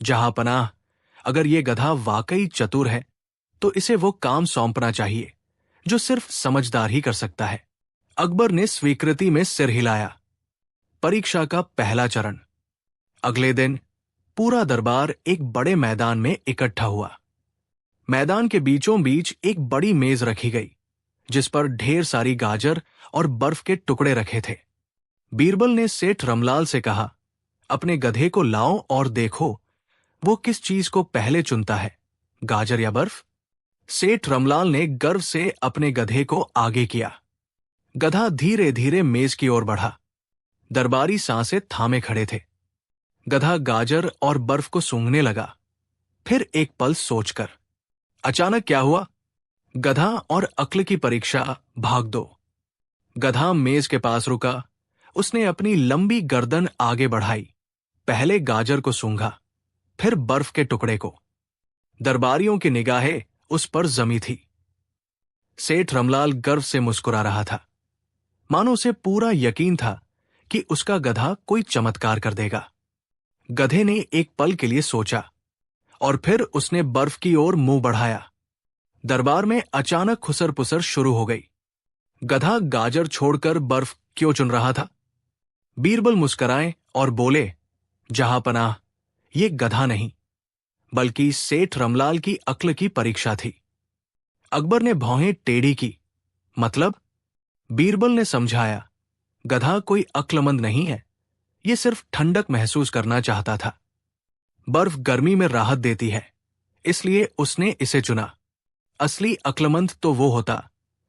जहांपनाह, अगर ये गधा वाकई चतुर है तो इसे वो काम सौंपना चाहिए जो सिर्फ समझदार ही कर सकता है। अकबर ने स्वीकृति में सिर हिलाया। परीक्षा का पहला चरण। अगले दिन पूरा दरबार एक बड़े मैदान में इकट्ठा हुआ। मैदान के बीचों बीच एक बड़ी मेज रखी गई जिस पर ढेर सारी गाजर और बर्फ के टुकड़े रखे थे। बीरबल ने सेठ रमलाल से कहा, अपने गधे को लाओ और देखो वो किस चीज को पहले चुनता है, गाजर या बर्फ। सेठ रमलाल ने गर्व से अपने गधे को आगे किया। गधा धीरे धीरे मेज की ओर बढ़ा। दरबारी सांसें थामे खड़े थे। गधा गाजर और बर्फ को सूंघने लगा, फिर एक पल सोचकर। अचानक क्या हुआ? गधा और अक्ल की परीक्षा भाग 2। गधा मेज के पास रुका। उसने अपनी लंबी गर्दन आगे बढ़ाई। पहले गाजर को सूंघा, फिर बर्फ के टुकड़े को। दरबारियों की निगाहें उस पर जमी थी। सेठ रमलाल गर्व से मुस्कुरा रहा था, मानो उसे पूरा यकीन था कि उसका गधा कोई चमत्कार कर देगा। गधे ने एक पल के लिए सोचा और फिर उसने बर्फ की ओर मुंह बढ़ाया। दरबार में अचानक खुसर पुसर शुरू हो गई। गधा गाजर छोड़कर बर्फ क्यों चुन रहा था? बीरबल मुस्कुराए और बोले, जहांपनाह, ये गधा नहीं बल्कि सेठ रमलाल की अक्ल की परीक्षा थी। अकबर ने भौहें टेढ़ी की। मतलब? बीरबल ने समझाया, गधा कोई अक्लमंद नहीं है, ये सिर्फ ठंडक महसूस करना चाहता था। बर्फ गर्मी में राहत देती है, इसलिए उसने इसे चुना। असली अक्लमंद तो वो होता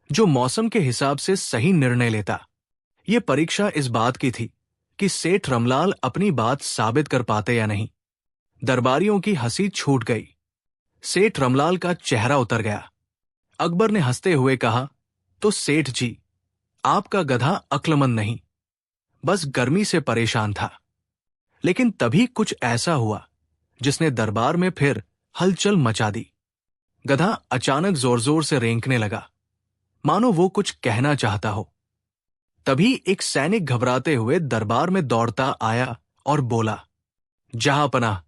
जो मौसम के हिसाब से सही निर्णय लेता। ये परीक्षा इस बात की थी कि सेठ रमलाल अपनी बात साबित कर पाते या नहीं। दरबारियों की हंसी छूट गई। सेठ रमलाल का चेहरा उतर गया। अकबर ने हंसते हुए कहा, तो सेठ जी, आपका गधा अक्लमंद नहीं, बस गर्मी से परेशान था। लेकिन तभी कुछ ऐसा हुआ जिसने दरबार में फिर हलचल मचा दी। गधा अचानक जोर जोर से रेंकने लगा, मानो वो कुछ कहना चाहता हो। तभी एक सैनिक घबराते हुए दरबार में दौड़ता आया और बोला, जहांपनाह,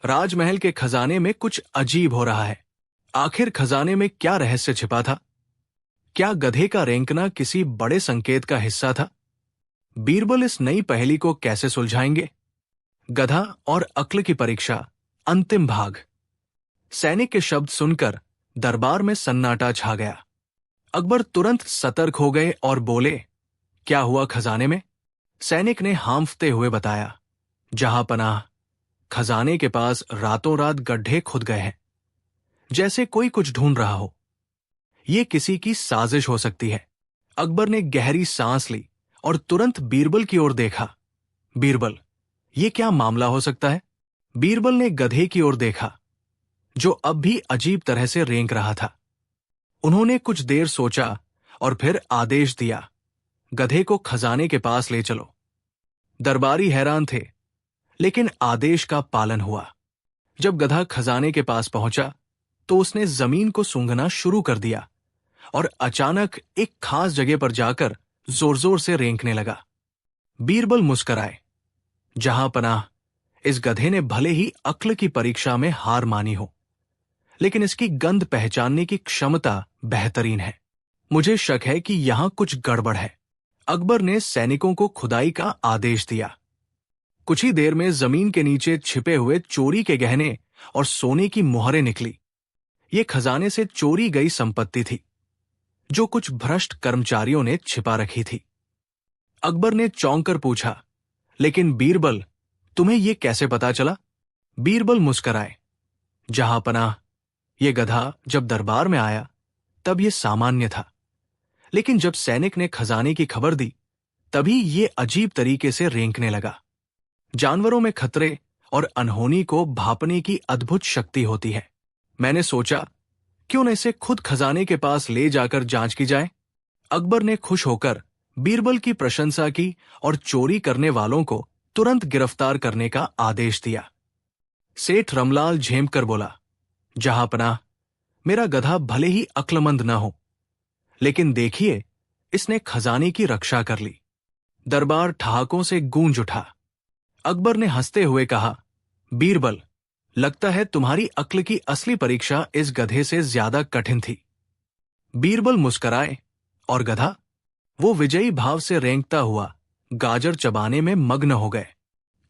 राजमहल के खजाने में कुछ अजीब हो रहा है। आखिर खजाने में क्या रहस्य छिपा था? क्या गधे का रेंकना किसी बड़े संकेत का हिस्सा था? बीरबल इस नई पहेली को कैसे सुलझाएंगे? गधा और अक्ल की परीक्षा, अंतिम भाग। सैनिक के शब्द सुनकर दरबार में सन्नाटा छा गया। अकबर तुरंत सतर्क हो गए और बोले, क्या हुआ खजाने में? सैनिक ने हांफते हुए बताया, जहांपनाह, खजाने के पास रातों रात गड्ढे खुद गए हैं, जैसे कोई कुछ ढूंढ रहा हो। ये किसी की साजिश हो सकती है। अकबर ने गहरी सांस ली और तुरंत बीरबल की ओर देखा। बीरबल, ये क्या मामला हो सकता है? बीरबल ने गधे की ओर देखा, जो अब भी अजीब तरह से रेंक रहा था। उन्होंने कुछ देर सोचा और फिर आदेश दिया, गधे को खजाने के पास ले चलो। दरबारी हैरान थे, लेकिन आदेश का पालन हुआ। जब गधा खजाने के पास पहुंचा तो उसने जमीन को सूंघना शुरू कर दिया और अचानक एक खास जगह पर जाकर जोर जोर से रेंकने लगा। बीरबल मुस्कुराए, जहांपनाह, इस गधे ने भले ही अक्ल की परीक्षा में हार मानी हो, लेकिन इसकी गंध पहचानने की क्षमता बेहतरीन है। मुझे शक है कि यहां कुछ गड़बड़ है। अकबर ने सैनिकों को खुदाई का आदेश दिया। कुछ ही देर में जमीन के नीचे छिपे हुए चोरी के गहने और सोने की मोहरें निकली। ये खजाने से चोरी गई संपत्ति थी, जो कुछ भ्रष्ट कर्मचारियों ने छिपा रखी थी। अकबर ने चौंक कर पूछा, लेकिन बीरबल, तुम्हें यह कैसे पता चला? बीरबल मुस्कुराए, जहांपनाह, ये गधा जब दरबार में आया तब ये सामान्य था, लेकिन जब सैनिक ने खजाने की खबर दी तभी ये अजीब तरीके से रेंकने लगा। जानवरों में खतरे और अनहोनी को भांपने की अद्भुत शक्ति होती है। मैंने सोचा, क्यों न इसे खुद खजाने के पास ले जाकर जांच की जाए। अकबर ने खुश होकर बीरबल की प्रशंसा की और चोरी करने वालों को तुरंत गिरफ्तार करने का आदेश दिया। सेठ रमलाल झेम कर बोला, जहांपनाह, मेरा गधा भले ही अक्लमंद न हो, लेकिन देखिए, इसने खजाने की रक्षा कर ली। दरबार ठहाकों से गूंज उठा। अकबर ने हंसते हुए कहा, बीरबल, लगता है तुम्हारी अक्ल की असली परीक्षा इस गधे से ज्यादा कठिन थी। बीरबल मुस्कुराए और गधा, वो विजयी भाव से रेंकता हुआ गाजर चबाने में मग्न हो गए।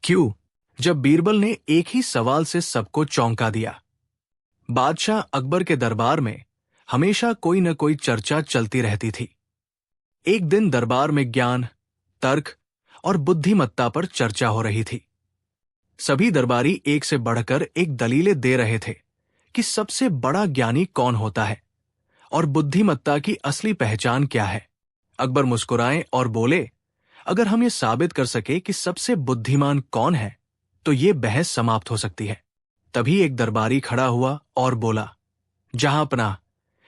क्यों? जब बीरबल ने एक ही सवाल से सबको चौंका दिया। बादशाह अकबर के दरबार में हमेशा कोई न कोई चर्चा चलती रहती थी। एक दिन दरबार में ज्ञान, तर्क और बुद्धिमत्ता पर चर्चा हो रही थी। सभी दरबारी एक से बढ़कर एक दलीलें दे रहे थे कि सबसे बड़ा ज्ञानी कौन होता है और बुद्धिमत्ता की असली पहचान क्या है। अकबर मुस्कुराए और बोले, अगर हम ये साबित कर सके कि सबसे बुद्धिमान कौन है तो ये बहस समाप्त हो सकती है। तभी एक दरबारी खड़ा हुआ और बोला, जहांपनाह,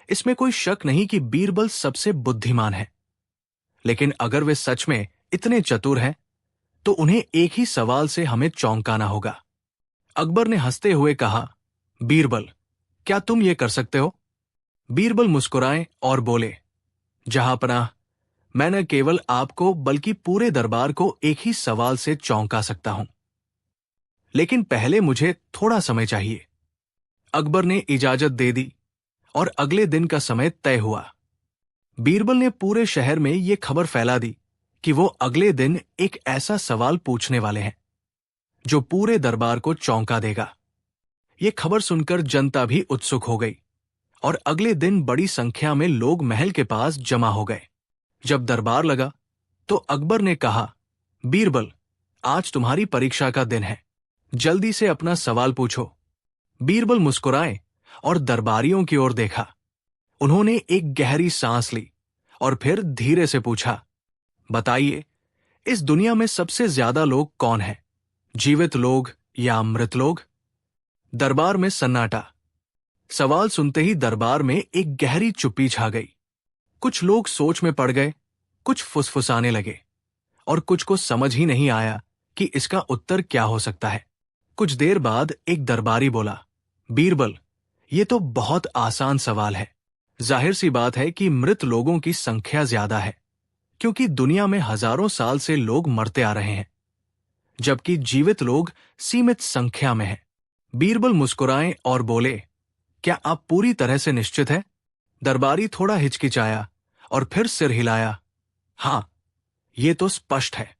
इसमें कोई शक नहीं कि बीरबल सबसे बुद्धिमान है, लेकिन अगर वे सच में इतने चतुर हैं तो उन्हें एक ही सवाल से हमें चौंकाना होगा। अकबर ने हंसते हुए कहा, बीरबल, क्या तुम ये कर सकते हो? बीरबल मुस्कुराए और बोले, जहांपनाह, मैं न केवल आपको बल्कि पूरे दरबार को एक ही सवाल से चौंका सकता हूं, लेकिन पहले मुझे थोड़ा समय चाहिए। अकबर ने इजाजत दे दी और अगले दिन का समय तय हुआ। बीरबल ने पूरे शहर में ये खबर फैला दी कि वो अगले दिन एक ऐसा सवाल पूछने वाले हैं जो पूरे दरबार को चौंका देगा। ये खबर सुनकर जनता भी उत्सुक हो गई और अगले दिन बड़ी संख्या में लोग महल के पास जमा हो गए। जब दरबार लगा तो अकबर ने कहा, बीरबल, आज तुम्हारी परीक्षा का दिन है, जल्दी से अपना सवाल पूछो। बीरबल मुस्कुराए और दरबारियों की ओर देखा। उन्होंने एक गहरी सांस ली और फिर धीरे से पूछा, बताइए, इस दुनिया में सबसे ज्यादा लोग कौन हैं, जीवित लोग या मृत लोग? दरबार में सन्नाटा। सवाल सुनते ही दरबार में एक गहरी चुप्पी छा गई। कुछ लोग सोच में पड़ गए, कुछ फुसफुसाने लगे और कुछ को समझ ही नहीं आया कि इसका उत्तर क्या हो सकता है। कुछ देर बाद एक दरबारी बोला, बीरबल, ये तो बहुत आसान सवाल है। जाहिर सी बात है कि मृत लोगों की संख्या ज्यादा है, क्योंकि दुनिया में हजारों साल से लोग मरते आ रहे हैं, जबकि जीवित लोग सीमित संख्या में हैं। बीरबल मुस्कुराए और बोले, क्या आप पूरी तरह से निश्चित हैं? दरबारी थोड़ा हिचकिचाया और फिर सिर हिलाया। हां, ये तो स्पष्ट है।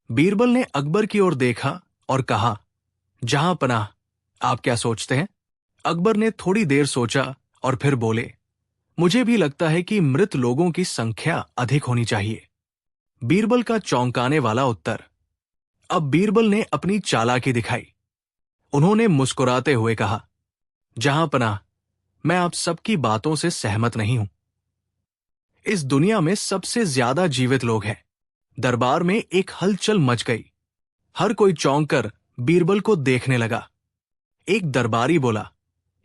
बीरबल ने अकबर की ओर देखा और कहा, जहांपनाह, आप क्या सोचते हैं? अकबर ने थोड़ी देर सोचा और फिर बोले, मुझे भी लगता है कि मृत लोगों की संख्या अधिक होनी चाहिए। बीरबल का चौंकाने वाला उत्तर। अब बीरबल ने अपनी चालाकी दिखाई। उन्होंने मुस्कुराते हुए कहा, जहांपनाह, मैं आप सबकी बातों से सहमत नहीं हूं। इस दुनिया में सबसे ज्यादा जीवित लोग हैं। दरबार में एक हलचल मच गई। हर कोई चौंक कर बीरबल को देखने लगा। एक दरबारी बोला,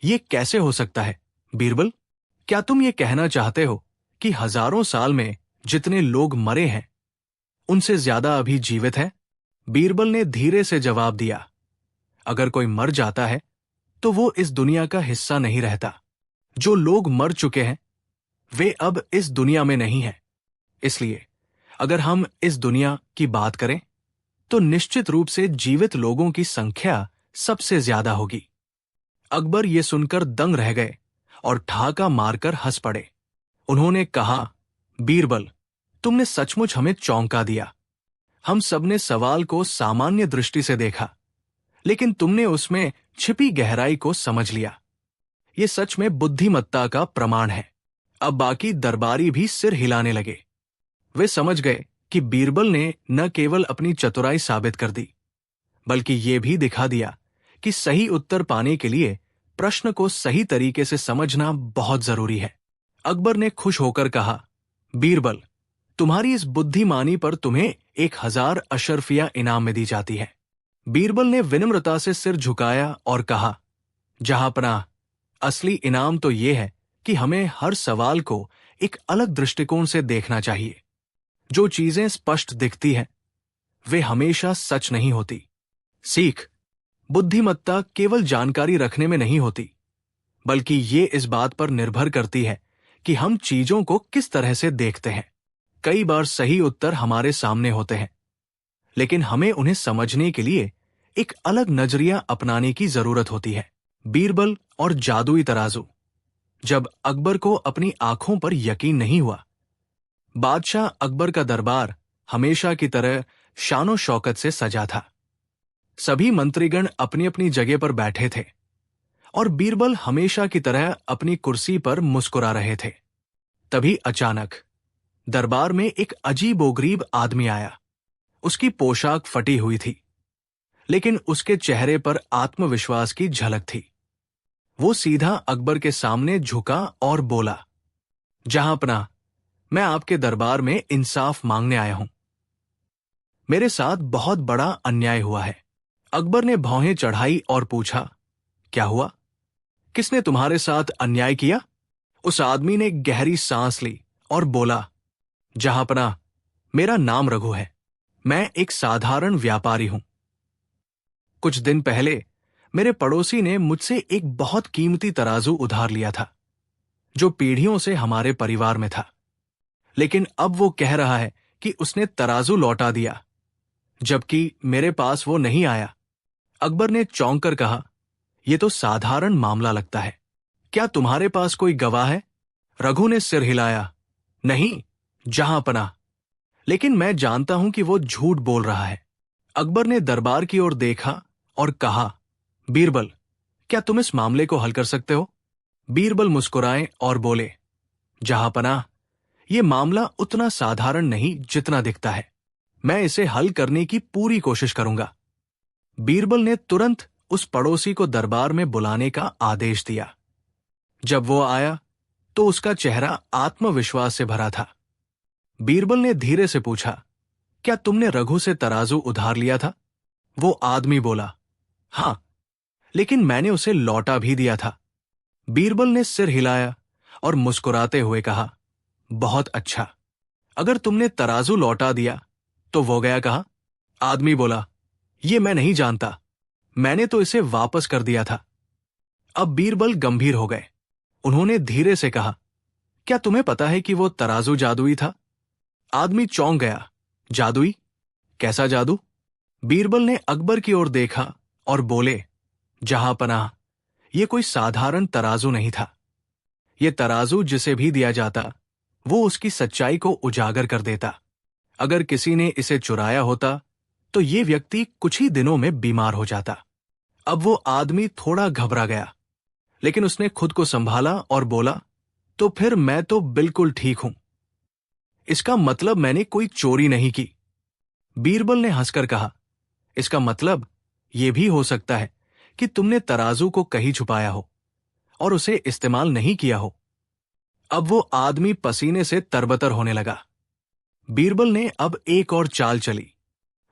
यह कैसे हो सकता है बीरबल? क्या तुम ये कहना चाहते हो कि हजारों साल में जितने लोग मरे हैं, उनसे ज्यादा अभी जीवित हैं? बीरबल ने धीरे से जवाब दिया, अगर कोई मर जाता है तो वो इस दुनिया का हिस्सा नहीं रहता। जो लोग मर चुके हैं वे अब इस दुनिया में नहीं हैं। इसलिए अगर हम इस दुनिया की बात करें तो निश्चित रूप से जीवित लोगों की संख्या सबसे ज्यादा होगी। अकबर ये सुनकर दंग रह गए और ठहाका मारकर हंस पड़े। उन्होंने कहा, बीरबल, तुमने सचमुच हमें चौंका दिया। हम सबने सवाल को सामान्य दृष्टि से देखा, लेकिन तुमने उसमें छिपी गहराई को समझ लिया। ये सच में बुद्धिमत्ता का प्रमाण है। अब बाकी दरबारी भी सिर हिलाने लगे। वे समझ गए कि बीरबल ने न केवल अपनी चतुराई साबित कर दी, बल्कि ये भी दिखा दिया कि सही उत्तर पाने के लिए प्रश्न को सही तरीके से समझना बहुत जरूरी है। अकबर ने खुश होकर कहा, बीरबल, तुम्हारी इस बुद्धिमानी पर तुम्हें 1000 अशर्फिया इनाम में दी जाती है। बीरबल ने विनम्रता से सिर झुकाया और कहा, जहांपनाह, असली इनाम तो यह है कि हमें हर सवाल को एक अलग दृष्टिकोण से देखना चाहिए। जो चीजें स्पष्ट दिखती हैं, वे हमेशा सच नहीं होती। सीख, बुद्धिमत्ता केवल जानकारी रखने में नहीं होती, बल्कि ये इस बात पर निर्भर करती है कि हम चीजों को किस तरह से देखते हैं। कई बार सही उत्तर हमारे सामने होते हैं, लेकिन हमें उन्हें समझने के लिए एक अलग नजरिया अपनाने की जरूरत होती है। बीरबल और जादुई तराजू। जब अकबर को अपनी आंखों पर यकीन नहीं हुआ। बादशाह अकबर का दरबार हमेशा की तरह शानो शौकत से सजा था। सभी मंत्रीगण अपनी अपनी जगह पर बैठे थे और बीरबल हमेशा की तरह अपनी कुर्सी पर मुस्कुरा रहे थे। तभी अचानक दरबार में एक अजीबोगरीब आदमी आया। उसकी पोशाक फटी हुई थी, लेकिन उसके चेहरे पर आत्मविश्वास की झलक थी। वो सीधा अकबर के सामने झुका और बोला, जहांपनाह, मैं आपके दरबार में इंसाफ मांगने आया हूं। मेरे साथ बहुत बड़ा अन्याय हुआ है। अकबर ने भौहें चढ़ाई और पूछा, क्या हुआ? किसने तुम्हारे साथ अन्याय किया? उस आदमी ने गहरी सांस ली और बोला, जहांपनाह, मेरा नाम रघु है। मैं एक साधारण व्यापारी हूं। कुछ दिन पहले मेरे पड़ोसी ने मुझसे एक बहुत कीमती तराजू उधार लिया था। जो पीढ़ियों से हमारे परिवार में था। लेकिन अब वो कह रहा है कि उसने तराजू लौटा दिया, जबकि मेरे पास वो नहीं आया। अकबर ने चौंक कर कहा, यह तो साधारण मामला लगता है। क्या तुम्हारे पास कोई गवाह है? रघु ने सिर हिलाया। नहीं, जहांपनाह। लेकिन मैं जानता हूं कि वो झूठ बोल रहा है। अकबर ने दरबार की ओर देखा और कहा, बीरबल, क्या तुम इस मामले को हल कर सकते हो? बीरबल मुस्कुराए और बोले, जहांपनाह, ये मामला उतना साधारण नहीं जितना दिखता है। मैं इसे हल करने की पूरी कोशिश करूंगा। बीरबल ने तुरंत उस पड़ोसी को दरबार में बुलाने का आदेश दिया। जब वो आया तो उसका चेहरा आत्मविश्वास से भरा था। बीरबल ने धीरे से पूछा, क्या तुमने रघु से तराजू उधार लिया था? वो आदमी बोला, हां, लेकिन मैंने उसे लौटा भी दिया था। बीरबल ने सिर हिलाया और मुस्कुराते हुए कहा, बहुत अच्छा। अगर तुमने तराजू लौटा दिया तो वो गया कहाँ? आदमी बोला, ये मैं नहीं जानता, मैंने तो इसे वापस कर दिया था। अब बीरबल गंभीर हो गए। उन्होंने धीरे से कहा, क्या तुम्हें पता है कि वो तराजू जादुई था? आदमी चौंक गया। जादुई? कैसा जादू? बीरबल ने अकबर की ओर देखा और बोले, जहांपनाह, ये कोई साधारण तराजू नहीं था। ये तराजू जिसे भी दिया जाता वो उसकी सच्चाई को उजागर कर देता। अगर किसी ने इसे चुराया होता तो ये व्यक्ति कुछ ही दिनों में बीमार हो जाता। अब वो आदमी थोड़ा घबरा गया, लेकिन उसने खुद को संभाला और बोला, तो फिर मैं तो बिल्कुल ठीक हूं। इसका मतलब मैंने कोई चोरी नहीं की। बीरबल ने हंसकर कहा, इसका मतलब यह भी हो सकता है कि तुमने तराजू को कहीं छुपाया हो और उसे इस्तेमाल नहीं किया हो। अब वो आदमी पसीने से तरबतर होने लगा। बीरबल ने अब एक और चाल चली।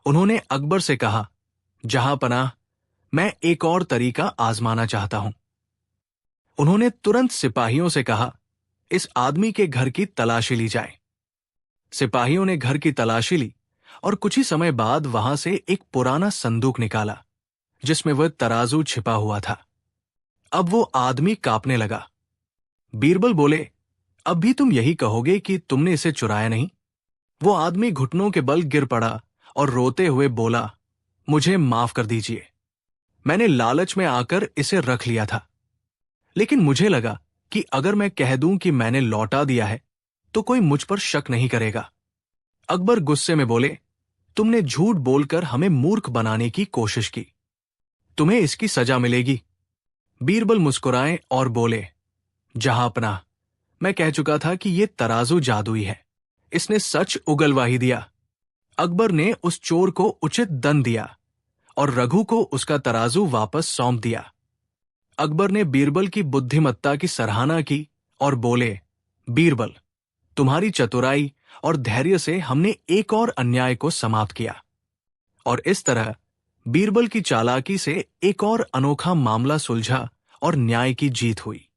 उन्होंने अकबर से कहा, जहांपनाह, मैं एक और तरीका आजमाना चाहता हूं। उन्होंने तुरंत सिपाहियों से कहा, इस आदमी के घर की तलाशी ली जाए। सिपाहियों ने घर की तलाशी ली और कुछ ही समय बाद वहां से एक पुराना संदूक निकाला जिसमें वह तराजू छिपा हुआ था। अब वो आदमी कांपने लगा। बीरबल बोले, अब भी तुम यही कहोगे कि तुमने इसे चुराया नहीं? वो आदमी घुटनों के बल गिर पड़ा और रोते हुए बोला, मुझे माफ कर दीजिए, मैंने लालच में आकर इसे रख लिया था। लेकिन मुझे लगा कि अगर मैं कह दूं कि मैंने लौटा दिया है तो कोई मुझ पर शक नहीं करेगा। अकबर गुस्से में बोले, तुमने झूठ बोलकर हमें मूर्ख बनाने की कोशिश की, तुम्हें इसकी सजा मिलेगी। बीरबल मुस्कुराए और बोले, जहांपनाह, मैं कह चुका था कि यह तराजू जादुई है। इसने सच उगलवा ही दिया। अकबर ने उस चोर को उचित दंड दिया और रघु को उसका तराजू वापस सौंप दिया। अकबर ने बीरबल की बुद्धिमत्ता की सराहना की और बोले, बीरबल, तुम्हारी चतुराई और धैर्य से हमने एक और अन्याय को समाप्त किया। और इस तरह बीरबल की चालाकी से एक और अनोखा मामला सुलझा और न्याय की जीत हुई।